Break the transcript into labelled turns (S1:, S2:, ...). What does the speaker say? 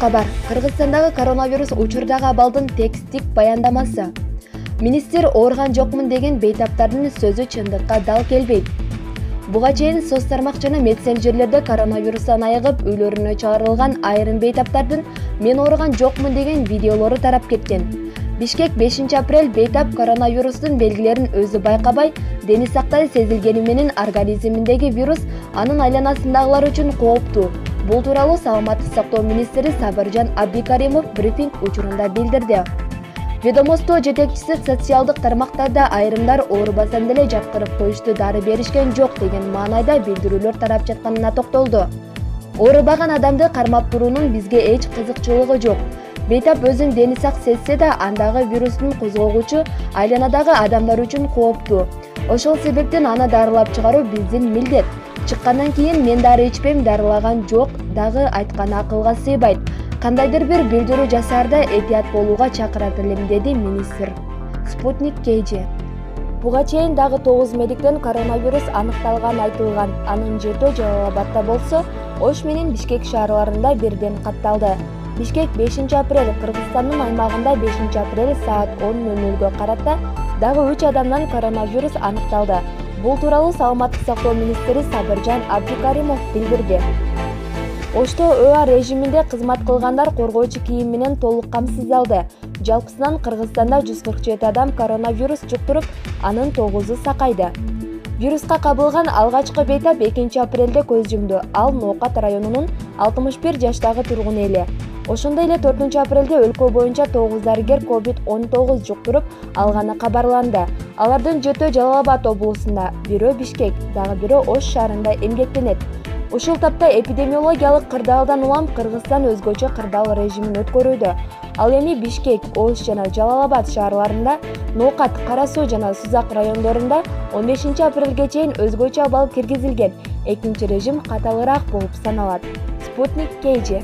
S1: кабар. Кыргызстандагы коронавирус учурдагы абалдын текстик баяндамасы. Министр ооруган жокмун деген бейтаптардын сөзү чындыкка дал келбейт. Буга чейин соц тармак жана мессенджерлерде коронавирустан айыгып үйлөрүнө чыгарылган айрым бейтаптардын мен ооруган жокмун деген видеолору тарап кеткен. Бишкек 5 апрель бейтап коронавирустун белгилерин өзү байкабай, дени сактары сезилгени менен организминдеги вирус анын айланасындагылар үчүн кооптуу. Бул тууралуу Саламаттык сактоо министри Сабыржан Абдикаримов брифинг учурунда билдирди. Ведомство жетекчиси социалдык тармактарда айрымдар оорубасам деле жаткырып коюшту дары беришкен жок деген маанайда билдирүүлөр тарап жатканына токтолду. Оорубаган адамды кармап туруунун бизге эч кызыкчылыгы жок. Бейтап өзүн дени сак сезсе да, андагы вирустун козгогучу айланадагы адамдар үчүн кооптуу. Ошол себептен аны дарылап чыгаруу биздин милдет. Чыккандан кийин мен дары ичпейм, дарылаган жок дагы айткан акылга сыйбайт. Кандайдыр бир билдирүү жасаарда этият болууга чакырат элем, деди министр. Спутник KG. Буга чейин дагы 9 медиктен коронавирус аныкталган айтылган. Анын 7 Жалал Абадта болсо, Ош менен Бишкек шаарларында бирден катталды. Бишкек 5 апрель, Кыргызстандын аймагында 5 апрель саат 10:00 карата дагы 3 адамдан коронавирус аныкталды. Бул тууралуу Саламаттык сактоо министри Сабыржан Абдикаримов билдирди. Ошто ОА режиминде кызмат кылгандар коргоочу кийим менен толук камсыздалды. Жалпысынан Кыргызстанда 147 адам коронавирус жуктуруп, анын 9-у сакайды. Вируска кабылган алгачкы бейтап 2 апрелде көз жумду. Ал Ноокат районунун 61 жаштагы тургун эли. Ошондой эле 4 апрелде өлкө боюнча 9 дарыгер COVID-19 жуктуруп алганы кабарланды. Алардын 7 Жалал Абад облусунда, бирөө Бишкек, дагы бирөө Ош шаарында эмгектенет. Ушул тапта эпидемиологиялык кырдаалдан улам Кыргызстан өзгөчө кырдаал режимин өткөрүүдө. Ал эми Бишкек, Ош жана Жалал Абад шаарларында, Ноокат, Кара Суу жана Сузак райондорунда 15 апрелге чейин өзгөчө абал киргизилген. Экинчи режим каталыраак болуп саналат. Спутник KG.